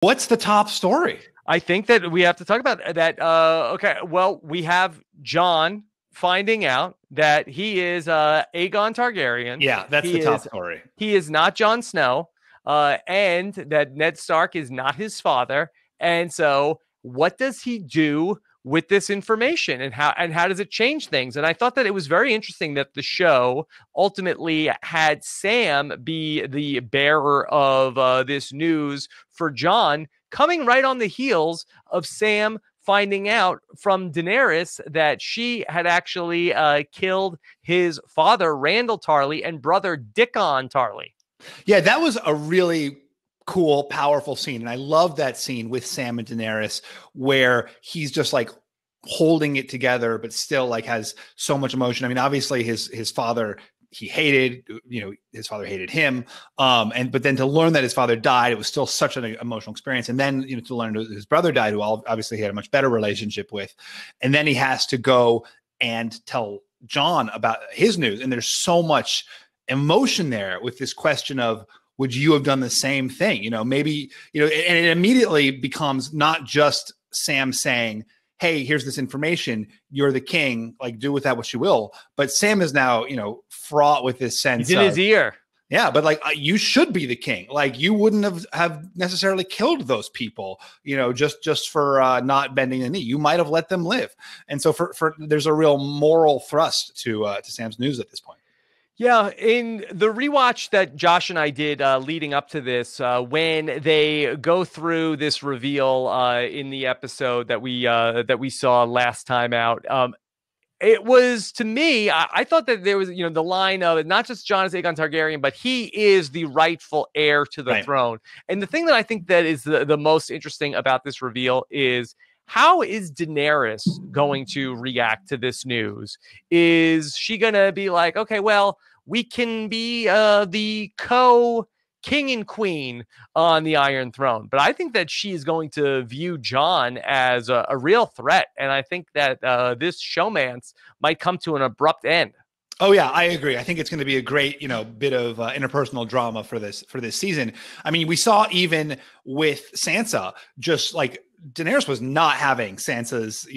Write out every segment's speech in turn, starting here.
What's the top story? I think that we have to talk about that. Okay, well, we have Jon finding out that he is Aegon Targaryen. Yeah, that's the top story. He is not Jon Snow, and that Ned Stark is not his father. And so, what does he do with this information, and how does it change things? And I thought that it was very interesting that the show ultimately had Sam be the bearer of this news for Jon, coming right on the heels of Sam finding out from Daenerys that she had actually killed his father, Randall Tarly, and brother, Dickon Tarly. Yeah, that was a really cool, powerful scene. And I love that scene with Sam and Daenerys where he's just like holding it together, but still like has so much emotion. I mean, obviously his father, he hated, his father hated him. But then to learn that his father died, it was still such an emotional experience. And then, to learn his brother died, who obviously he had a much better relationship with. And then he has to go and tell Jon about his news. And there's so much emotion there with this question of, would you have done the same thing? Maybe, and it immediately becomes not just Sam saying, hey, here's this information. You're the king. Like, do with that what you will. But Sam is now, fraught with this sense. He's in his ear. Yeah, but like you should be the king. Like you wouldn't have necessarily killed those people, just for not bending the knee. You might have let them live. And so for there's a real moral thrust to Sam's news at this point. Yeah, in the rewatch that Josh and I did leading up to this, when they go through this reveal in the episode that we saw last time out, it was, to me, I thought that there was, the line of not just Jon is Aegon Targaryen, but he is the rightful heir to the throne. And the thing that I think that is the most interesting about this reveal is, how is Daenerys going to react to this news? Is she going to be like, okay, well, we can be the co-king and queen on the Iron Throne? But I think that she is going to view Jon as a real threat. And I think that this showmance might come to an abrupt end. Oh yeah, I agree. I think it's going to be a great, bit of interpersonal drama for this season. I mean, we saw even with Sansa, just like Daenerys was not having Sansa's,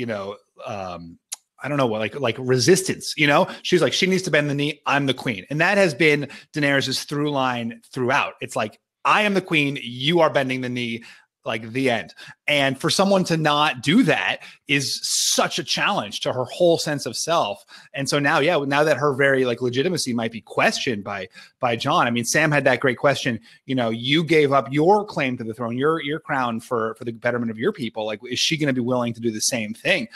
I don't know what, like resistance, she's like, she needs to bend the knee. I'm the queen. And that has been Daenerys's through line throughout. It's like, I am the queen. You are bending the knee, like the end. And for someone to not do that is such a challenge to her whole sense of self. And so now that her very like legitimacy might be questioned by Jon. I mean, Sam had that great question, you gave up your claim to the throne, your crown for the betterment of your people. Like, is she going to be willing to do the same thing?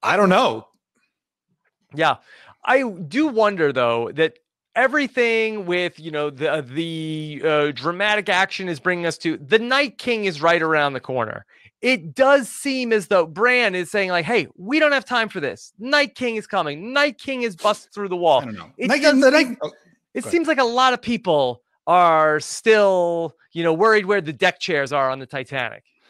I don't know. Yeah. I do wonder, though, that everything with, the dramatic action is bringing us to the Night King is right around the corner. It does seem as though Bran is saying, like, hey, we don't have time for this. Night King is coming. Night King is busted through the wall. I don't know. It seems like a lot of people are still, worried where the deck chairs are on the Titanic.